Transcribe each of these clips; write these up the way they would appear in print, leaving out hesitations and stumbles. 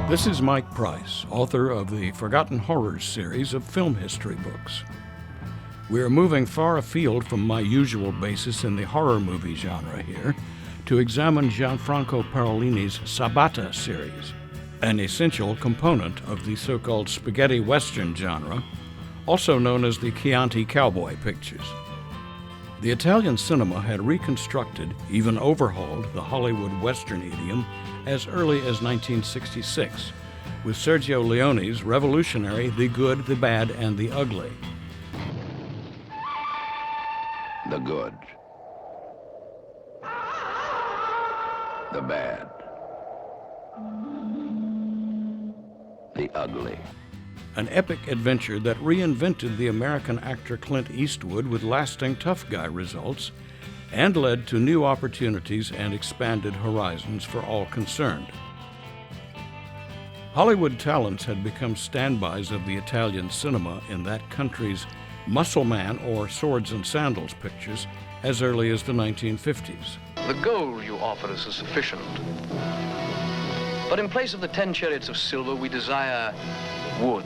This is Mike Price, author of the Forgotten Horrors series of film history books. We are moving far afield from my usual basis in the horror movie genre here to examine Gianfranco Parolini's Sabata series, an essential component of the so-called spaghetti western genre, also known as the Chianti cowboy pictures. The Italian cinema had reconstructed, even overhauled, the Hollywood western idiom as early as 1966, with Sergio Leone's revolutionary The Good, the Bad, and the Ugly. The good, the bad, the ugly. An epic adventure that reinvented the American actor Clint Eastwood with lasting tough guy results and led to new opportunities and expanded horizons for all concerned. Hollywood talents had become standbys of the Italian cinema in that country's muscle man or swords and sandals pictures as early as the 1950s. The gold you offer us is sufficient. But in place of the 10 chariots of silver, we desire wood.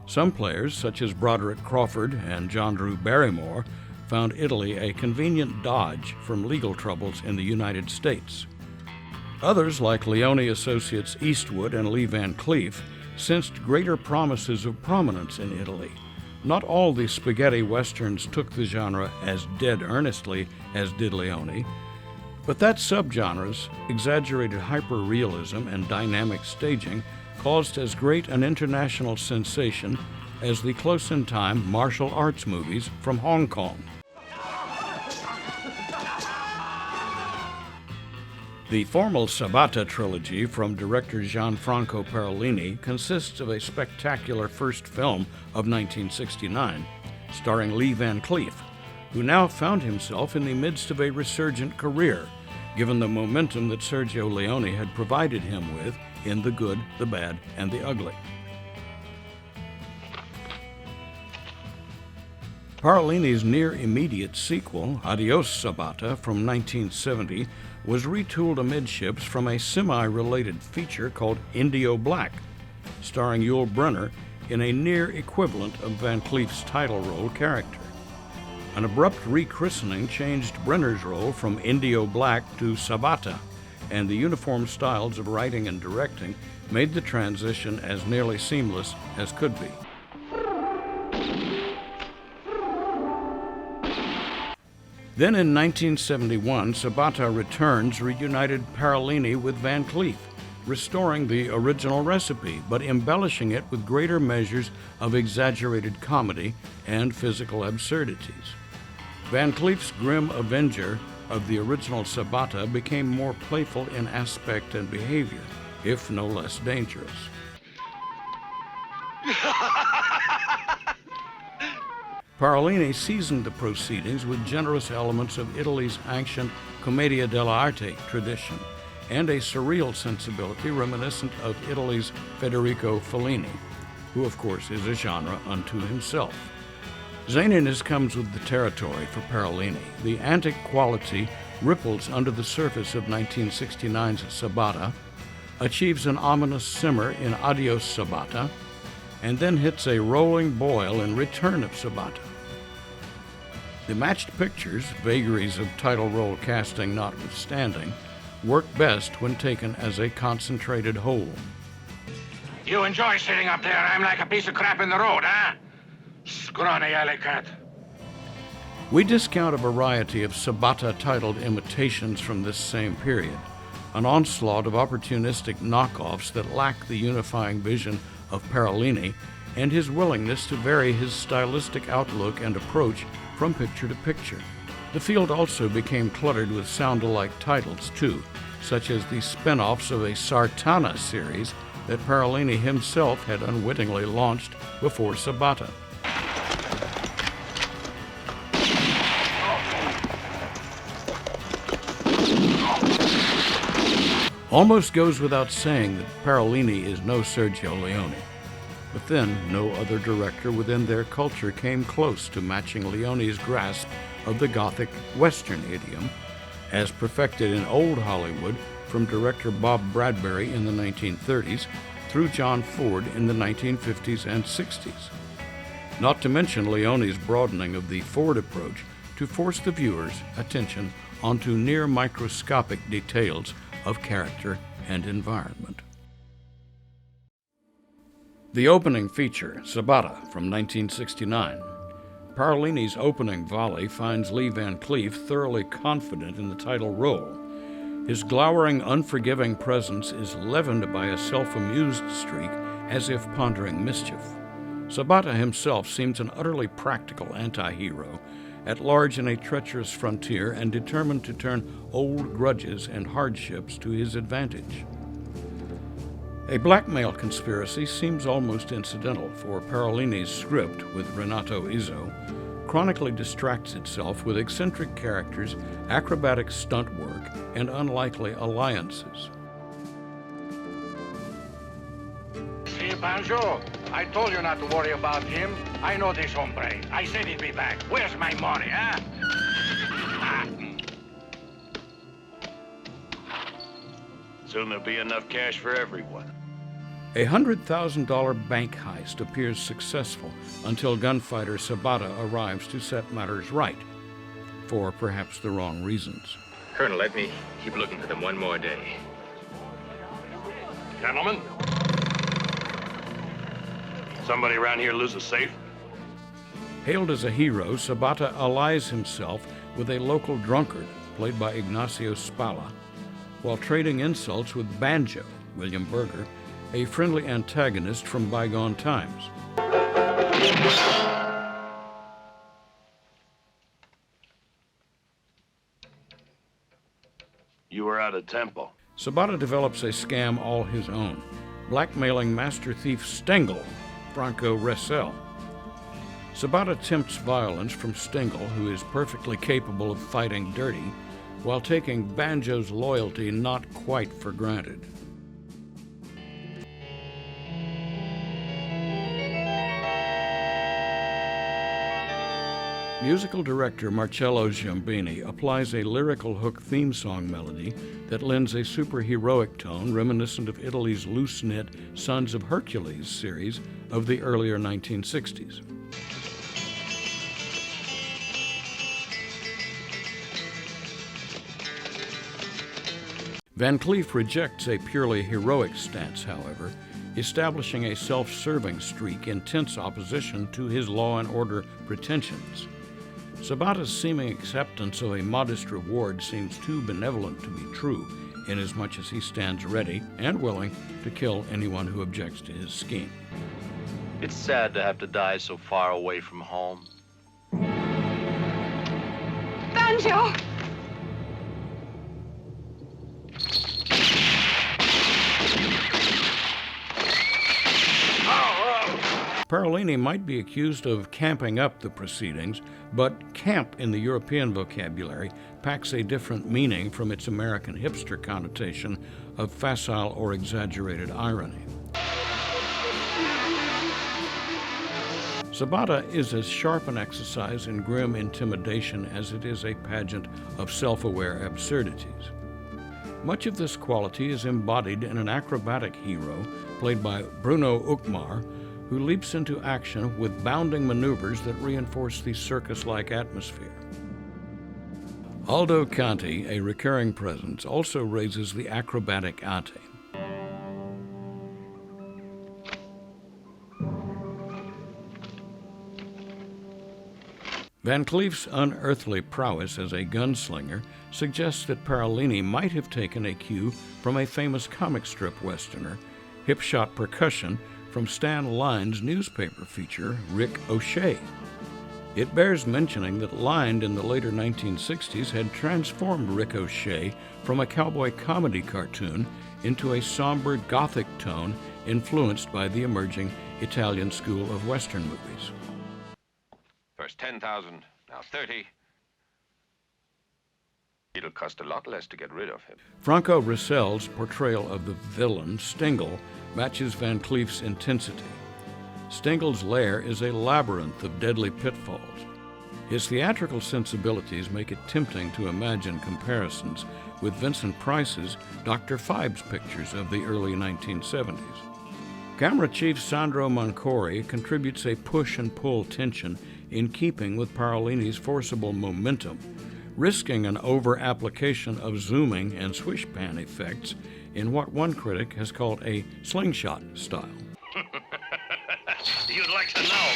Some players, such as Broderick Crawford and John Drew Barrymore, found Italy a convenient dodge from legal troubles in the United States. Others, like Leone associates Eastwood and Lee Van Cleef, sensed greater promises of prominence in Italy. Not all the spaghetti westerns took the genre as dead earnestly as did Leone, but that subgenre's exaggerated hyper-realism and dynamic staging caused as great an international sensation as the close-in-time martial arts movies from Hong Kong. The formal Sabata Trilogy from director Gianfranco Parolini consists of a spectacular first film of 1969, starring Lee Van Cleef, who now found himself in the midst of a resurgent career, given the momentum that Sergio Leone had provided him with in The Good, the Bad, and the Ugly. Parolini's near-immediate sequel, Adios Sabata, from 1970, was retooled amidships from a semi-related feature called Indio Black, starring Yul Brynner in a near-equivalent of Van Cleef's title role character. An abrupt rechristening changed Brynner's role from Indio Black to Sabata, and the uniform styles of writing and directing made the transition as nearly seamless as could be. Then in 1971, Sabata Returns reunited Parolini with Van Cleef, restoring the original recipe, but embellishing it with greater measures of exaggerated comedy and physical absurdities. Van Cleef's grim avenger of the original Sabata became more playful in aspect and behavior, if no less dangerous. Parolini seasoned the proceedings with generous elements of Italy's ancient commedia dell'arte tradition and a surreal sensibility reminiscent of Italy's Federico Fellini, who of course is a genre unto himself. Zaniness comes with the territory for Parolini. The antic quality ripples under the surface of 1969's Sabata, achieves an ominous simmer in Adios Sabata, and then hits a rolling boil in Return of Sabata. The matched pictures, vagaries of title role casting notwithstanding, work best when taken as a concentrated whole. You enjoy sitting up there. I'm like a piece of crap in the road, huh? Scrawny alley cat. We discount a variety of Sabata-titled imitations from this same period, an onslaught of opportunistic knockoffs that lack the unifying vision of Parolini and his willingness to vary his stylistic outlook and approach from picture to picture. The field also became cluttered with sound-alike titles, too, such as the spin-offs of a Sartana series that Parolini himself had unwittingly launched before Sabata. Almost goes without saying that Parolini is no Sergio Leone. But then, no other director within their culture came close to matching Leone's grasp of the Gothic Western idiom, as perfected in old Hollywood from director Bob Bradbury in the 1930s through John Ford in the 1950s and 60s. Not to mention Leone's broadening of the Ford approach to force the viewer's attention onto near microscopic details of character and environment. The opening feature, Sabata, from 1969. Parolini's opening volley finds Lee Van Cleef thoroughly confident in the title role. His glowering, unforgiving presence is leavened by a self-amused streak, as if pondering mischief. Sabata himself seems an utterly practical anti-hero, at large in a treacherous frontier and determined to turn old grudges and hardships to his advantage. A blackmail conspiracy seems almost incidental, for Parolini's script, with Renato Izzo, chronically distracts itself with eccentric characters, acrobatic stunt work, and unlikely alliances. See, Banjo? I told you not to worry about him. I know this hombre. I said he'd be back. Where's my money, huh? Soon there'll be enough cash for everyone. A $100,000 bank heist appears successful until gunfighter Sabata arrives to set matters right, for perhaps the wrong reasons. Colonel, let me keep looking for them one more day. Gentlemen? Somebody around here lose a safe? Hailed as a hero, Sabata allies himself with a local drunkard, played by Ignacio Spalla, while trading insults with Banjo, William Berger, a friendly antagonist from bygone times. You were out of tempo. Sabata develops a scam all his own, blackmailing master thief Stengel, Franco Ressel. Sabata tempts violence from Stengel, who is perfectly capable of fighting dirty, while taking Banjo's loyalty not quite for granted. Musical director Marcello Giambini applies a lyrical hook theme song melody that lends a superheroic tone reminiscent of Italy's loose-knit Sons of Hercules series of the earlier 1960s. Van Cleef rejects a purely heroic stance, however, establishing a self-serving streak in tense opposition to his law and order pretensions. Sabata's seeming acceptance of a modest reward seems too benevolent to be true, inasmuch as he stands ready and willing to kill anyone who objects to his scheme. It's sad to have to die so far away from home. Banjo! Parolini might be accused of camping up the proceedings, but camp in the European vocabulary packs a different meaning from its American hipster connotation of facile or exaggerated irony. Sabata is as sharp an exercise in grim intimidation as it is a pageant of self-aware absurdities. Much of this quality is embodied in an acrobatic hero played by Bruno Ukmar, who leaps into action with bounding maneuvers that reinforce the circus-like atmosphere. Aldo Conti, a recurring presence, also raises the acrobatic ante. Van Cleef's unearthly prowess as a gunslinger suggests that Parolini might have taken a cue from a famous comic strip westerner, Hipshot Percussion, from Stan Line's newspaper feature, Rick O'Shea. It bears mentioning that Line in the later 1960s had transformed Rick O'Shea from a cowboy comedy cartoon into a somber gothic tone influenced by the emerging Italian school of Western movies. First 10,000, now 30. It'll cost a lot less to get rid of him. Franco Ressel's portrayal of the villain, Stengel, matches Van Cleef's intensity. Stengel's lair is a labyrinth of deadly pitfalls. His theatrical sensibilities make it tempting to imagine comparisons with Vincent Price's Dr. Phibes pictures of the early 1970s. Camera chief Sandro Mancori contributes a push and pull tension in keeping with Parolini's forcible momentum, risking an over-application of zooming and swish-pan effects in what one critic has called a slingshot style. You'd like to know.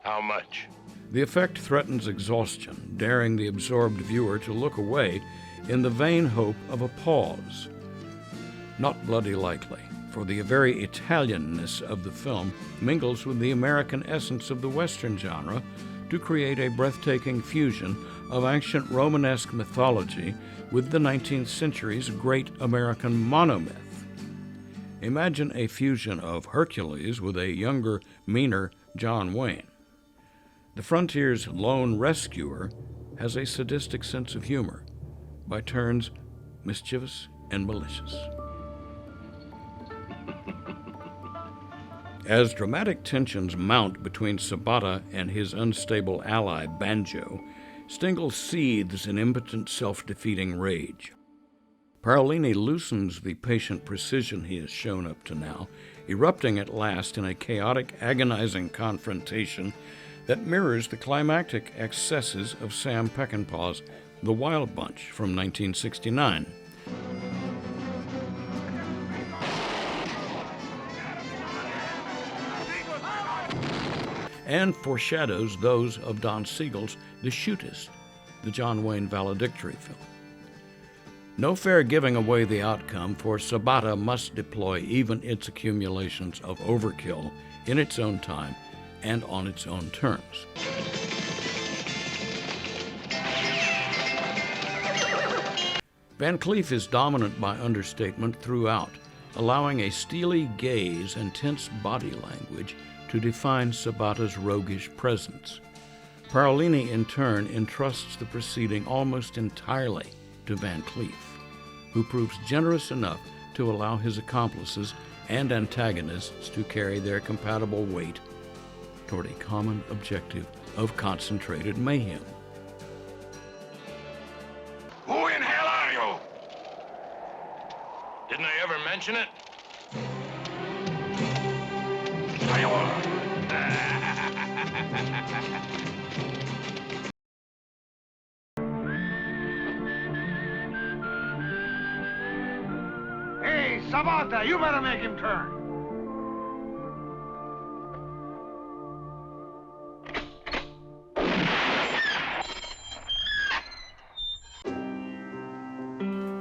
How much? The effect threatens exhaustion, daring the absorbed viewer to look away in the vain hope of a pause. Not bloody likely, for the very Italianness of the film mingles with the American essence of the Western genre to create a breathtaking fusion of ancient Romanesque mythology with the 19th century's great American monomyth. Imagine a fusion of Hercules with a younger, meaner John Wayne. The frontier's lone rescuer has a sadistic sense of humor, by turns mischievous and malicious. As dramatic tensions mount between Sabata and his unstable ally, Banjo, Stengel seethes in impotent self-defeating rage. Parolini loosens the patient precision he has shown up to now, erupting at last in a chaotic, agonizing confrontation that mirrors the climactic excesses of Sam Peckinpah's The Wild Bunch from 1969. And foreshadows those of Don Siegel's The Shootist, the John Wayne valedictory film. No fair giving away the outcome, for Sabata must deploy even its accumulations of overkill in its own time and on its own terms. Van Cleef is dominant by understatement throughout, allowing a steely gaze and tense body language to define Sabata's roguish presence. Parolini, in turn, entrusts the proceeding almost entirely to Van Cleef, who proves generous enough to allow his accomplices and antagonists to carry their compatible weight toward a common objective of concentrated mayhem. Who in hell are you? Didn't I ever mention it? Hey, Sabata, you better make him turn.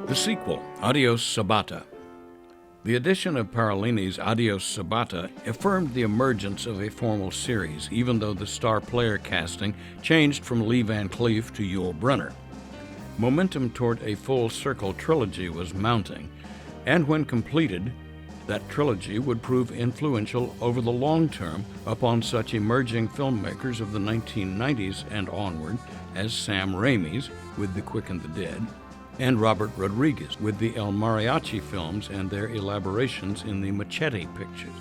The sequel, Adios Sabata. The addition of Parolini's Adios Sabata affirmed the emergence of a formal series, even though the star player casting changed from Lee Van Cleef to Yul Brynner. Momentum toward a full-circle trilogy was mounting, and when completed, that trilogy would prove influential over the long term upon such emerging filmmakers of the 1990s and onward as Sam Raimi's with The Quick and the Dead, and Robert Rodriguez with the El Mariachi films and their elaborations in the Machete pictures.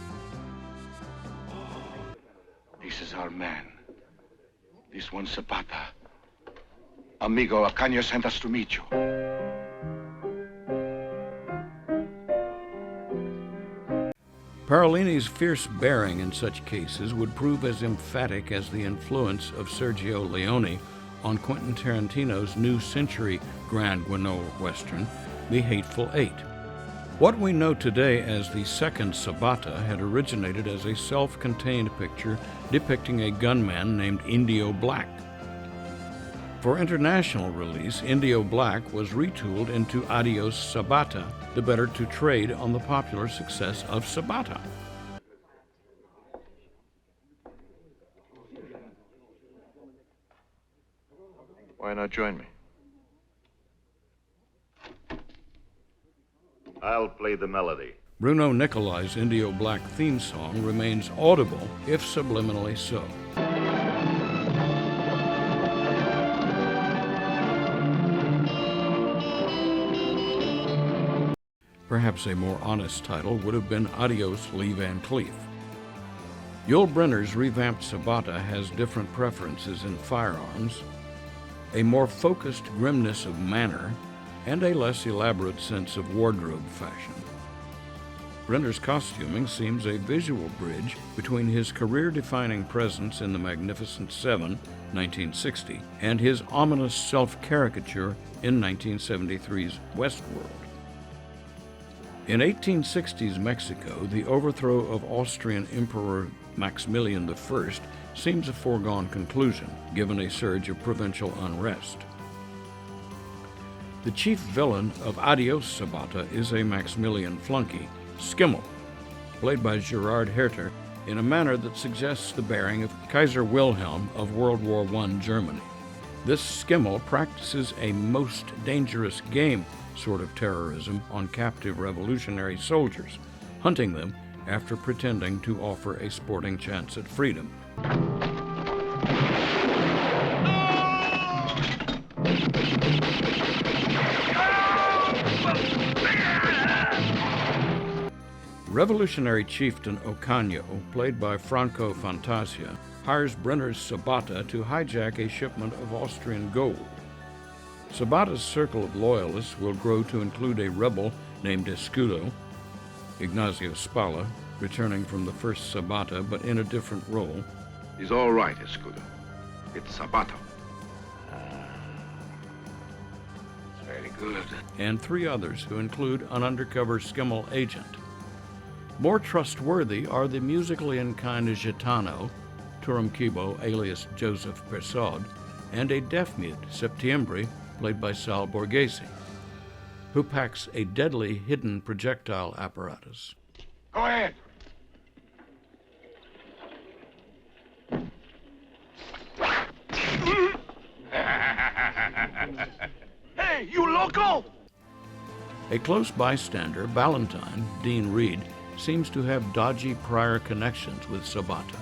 This is our man. This one Sabata. Amigo, Acaño sent us to meet you. Parolini's fierce bearing in such cases would prove as emphatic as the influence of Sergio Leone on Quentin Tarantino's new century Grand Guignol Western, The Hateful Eight. What we know today as the second Sabata had originated as a self-contained picture depicting a gunman named Indio Black. For international release, Indio Black was retooled into Adios Sabata, the better to trade on the popular success of Sabata. Why not join me? I'll play the melody. Bruno Nicolai's Indio Black theme song remains audible, if subliminally so. Perhaps a more honest title would have been Adios Lee Van Cleef. Yul Brynner's revamped Sabata has different preferences in firearms, a more focused grimness of manner, and a less elaborate sense of wardrobe fashion. Brynner's costuming seems a visual bridge between his career-defining presence in The Magnificent Seven, 1960, and his ominous self-caricature in 1973's Westworld. In 1860s Mexico, the overthrow of Austrian Emperor Maximilian I seems a foregone conclusion, given a surge of provincial unrest. The chief villain of Adios Sabata is a Maximilian flunky, Schimmel, played by Gerard Herter, in a manner that suggests the bearing of Kaiser Wilhelm of World War I Germany. This Schimmel practices a most dangerous game sort of terrorism on captive revolutionary soldiers, hunting them after pretending to offer a sporting chance at freedom. Revolutionary chieftain Ocaño, played by Franco Fantasia, hires Brynner's Sabata to hijack a shipment of Austrian gold. Sabata's circle of loyalists will grow to include a rebel named Escudo, Ignacio Spalla, returning from the first Sabata but in a different role. He's all right, Escudo. It's Sabata. Very good. And 3 others who include an undercover Schimmel agent. More trustworthy are the musically inclined Gitano, Turam Kibo alias Joseph Persaud, and a deaf-mute, Septiembre, played by Sal Borghese, who packs a deadly hidden projectile apparatus. Go ahead. Hey, you loco! A close bystander, Ballantyne, Dean Reed, seems to have dodgy prior connections with Sabata.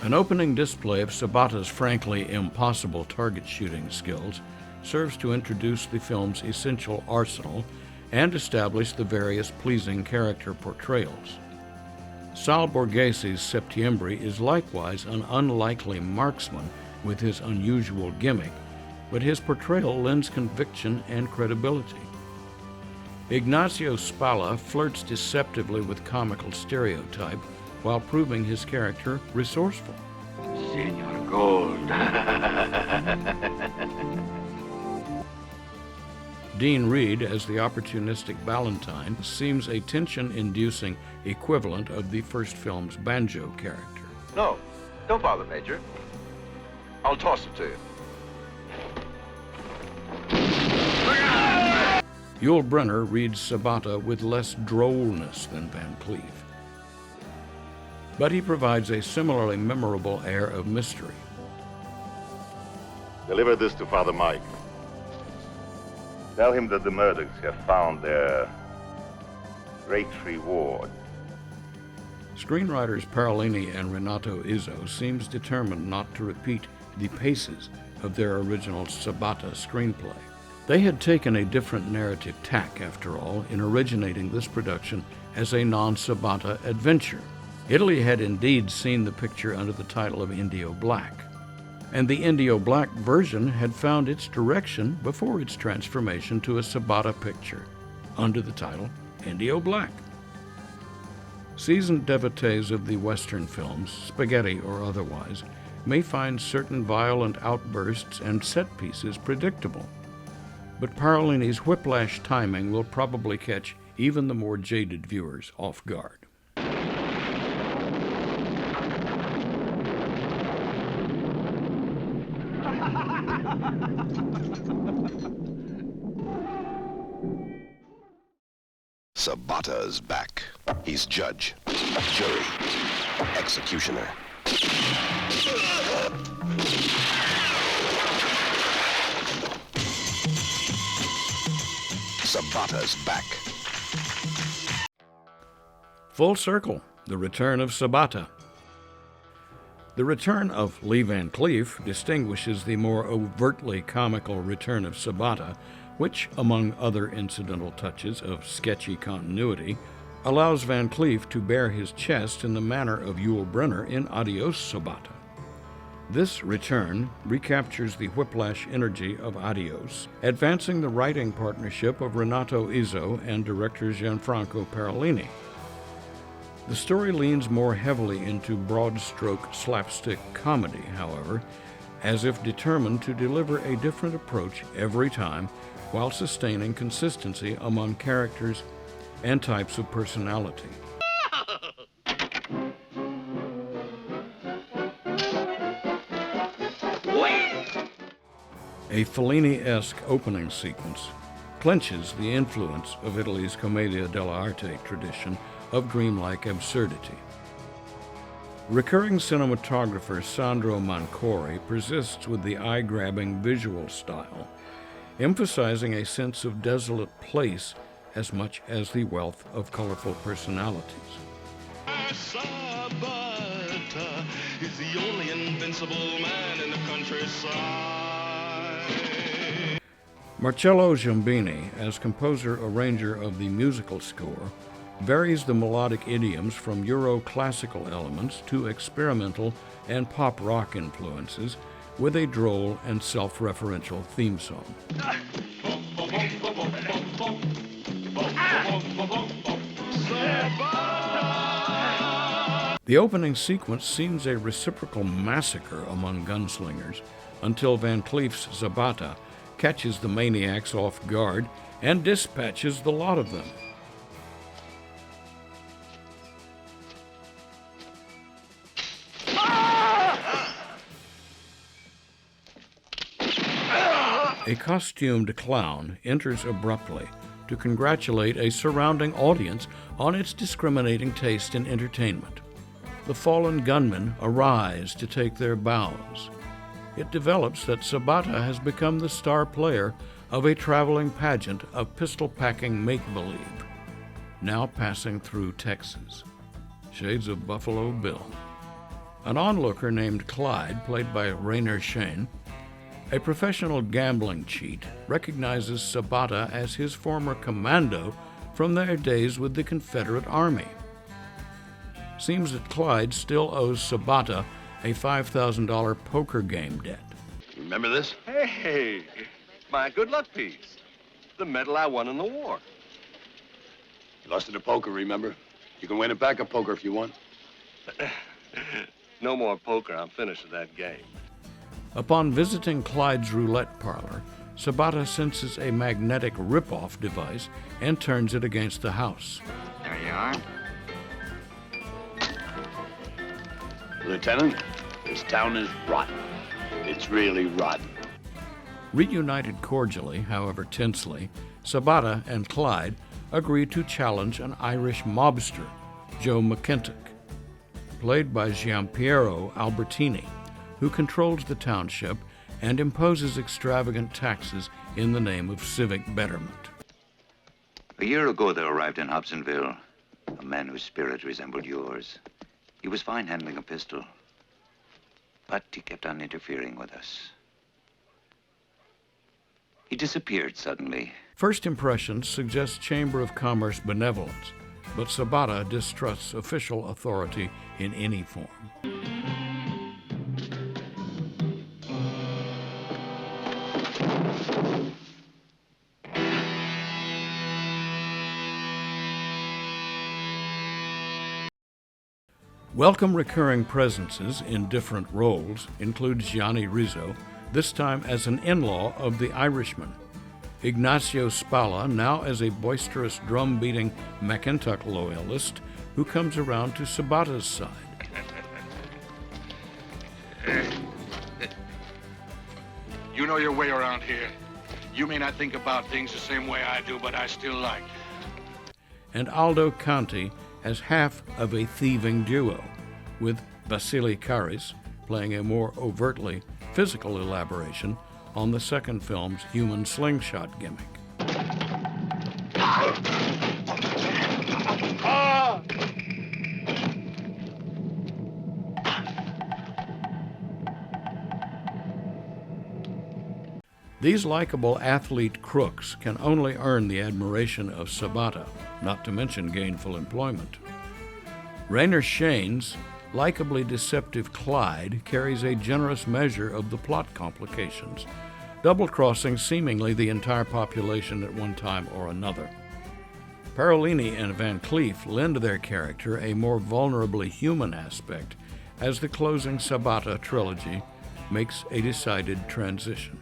An opening display of Sabata's frankly impossible target shooting skills serves to introduce the film's essential arsenal and establish the various pleasing character portrayals. Sal Borghese's Septiembre is likewise an unlikely marksman with his unusual gimmick, but his portrayal lends conviction and credibility. Ignacio Spalla flirts deceptively with comical stereotype while proving his character resourceful. Senor Gold. Dean Reed, as the opportunistic Ballantyne, seems a tension-inducing equivalent of the first film's banjo character. No, don't bother, Major. I'll toss it to you. Yul Brynner reads Sabata with less drollness than Van Cleef, but he provides a similarly memorable air of mystery. Deliver this to Father Mike. Tell him that the Murdochs have found their great reward. Screenwriters Parolini and Renato Izzo seems determined not to repeat the paces of their original Sabata screenplay. They had taken a different narrative tack, after all, in originating this production as a non-Sabata adventure. Italy had indeed seen the picture under the title of Indio Black, and the Indio Black version had found its direction before its transformation to a Sabata picture, under the title Indio Black. Seasoned devotees of the Western films, spaghetti or otherwise, may find certain violent outbursts and set pieces predictable, but Parolini's whiplash timing will probably catch even the more jaded viewers off guard. Sabata's back. He's judge, jury, executioner. Sabata's back. Full circle, the return of Sabata. The return of Lee Van Cleef distinguishes the more overtly comical Return of Sabata which, among other incidental touches of sketchy continuity, allows Van Cleef to bare his chest in the manner of Yul Brynner in Adios Sabata. This return recaptures the whiplash energy of Adios, advancing the writing partnership of Renato Izzo and director Gianfranco Parolini. The story leans more heavily into broad-stroke slapstick comedy, however, as if determined to deliver a different approach every time while sustaining consistency among characters and types of personality. A Fellini-esque opening sequence clinches the influence of Italy's commedia dell'arte tradition of dreamlike absurdity. Recurring cinematographer Sandro Mancore persists with the eye-grabbing visual style, emphasizing a sense of desolate place as much as the wealth of colorful personalities. Sabata is the only invincible man in the countryside. Marcello Giambini, as composer-arranger of the musical score, varies the melodic idioms from Euro-classical elements to experimental and pop-rock influences with a droll and self-referential theme song. The opening sequence seems a reciprocal massacre among gunslingers until Van Cleef's Sabata catches the maniacs off guard and dispatches the lot of them. A costumed clown enters abruptly to congratulate a surrounding audience on its discriminating taste in entertainment. The fallen gunmen arise to take their bows. It develops that Sabata has become the star player of a traveling pageant of pistol-packing make-believe, now passing through Texas. Shades of Buffalo Bill. An onlooker named Clyde, played by Rainer Shane, a professional gambling cheat, recognizes Sabata as his former commando from their days with the Confederate Army. Seems that Clyde still owes Sabata a $5,000 poker game debt. Remember this? Hey, my good luck piece. The medal I won in the war. You lost it at poker, remember? You can win it back at poker if you want. No more poker. I'm finished with that game. Upon visiting Clyde's roulette parlor, Sabata senses a magnetic rip-off device and turns it against the house. There you are. Lieutenant, this town is rotten. It's really rotten. Reunited cordially, however tensely, Sabata and Clyde agree to challenge an Irish mobster, Joe McKintock, played by Giampiero Albertini, who controls the township and imposes extravagant taxes in the name of civic betterment. A year ago, there arrived in Hobsonville a man whose spirit resembled yours. He was fine handling a pistol, but he kept on interfering with us. He disappeared suddenly. First impressions suggest Chamber of Commerce benevolence, but Sabata distrusts official authority in any form. Welcome recurring presences in different roles include Gianni Rizzo, this time as an in-law of the Irishman, Ignacio Spalla, now as a boisterous drum-beating McKintock loyalist who comes around to Sabata's side. You know your way around here. You may not think about things the same way I do, but I still like. And Aldo Conti as half of a thieving duo, with Vasily Karis playing a more overtly physical elaboration on the second film's human slingshot gimmick. These likable athlete crooks can only earn the admiration of Sabata, not to mention gainful employment. Rainer Shane's likably deceptive Clyde carries a generous measure of the plot complications, double-crossing seemingly the entire population at one time or another. Parolini and Van Cleef lend their character a more vulnerably human aspect as the closing Sabata trilogy makes a decided transition.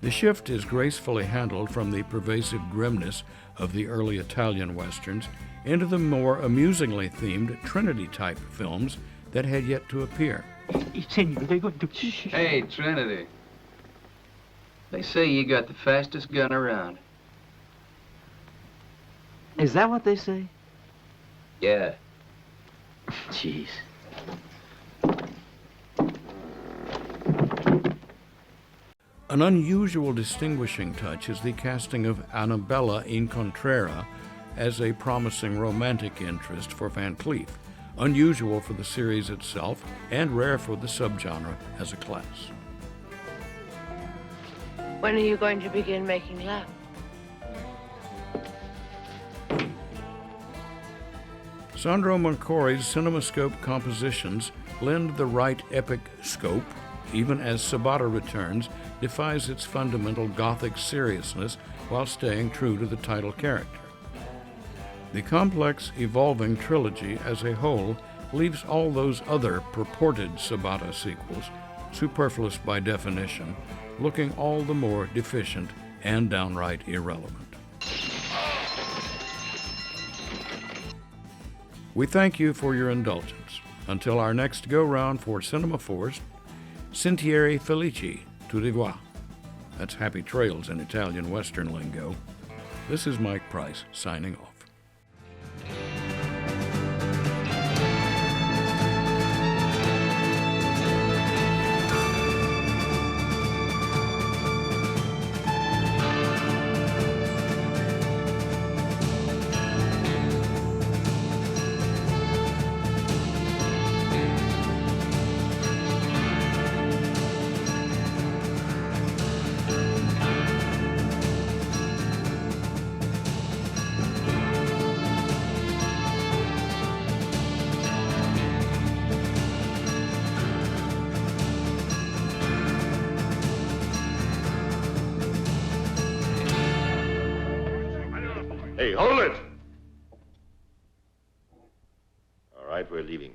The shift is gracefully handled from the pervasive grimness of the early Italian westerns into the more amusingly themed Trinity-type films that had yet to appear. Hey, Trinity. They say you got the fastest gun around. Is that what they say? Yeah. Jeez. An unusual distinguishing touch is the casting of Annabella Incontrera as a promising romantic interest for Van Cleef, unusual for the series itself and rare for the subgenre as a class. When are you going to begin making love? Sandro Mancori's CinemaScope compositions lend the right epic scope, even as Sabata Returns defies its fundamental Gothic seriousness while staying true to the title character. The complex, evolving trilogy as a whole leaves all those other purported Sabata sequels, superfluous by definition, looking all the more deficient and downright irrelevant. We thank you for your indulgence. Until our next go-round for Cinema Force, Sentieri Felici, tout revoir. That's happy trails in Italian Western lingo. This is Mike Price, signing off. Hey, hold it! All right, we're leaving.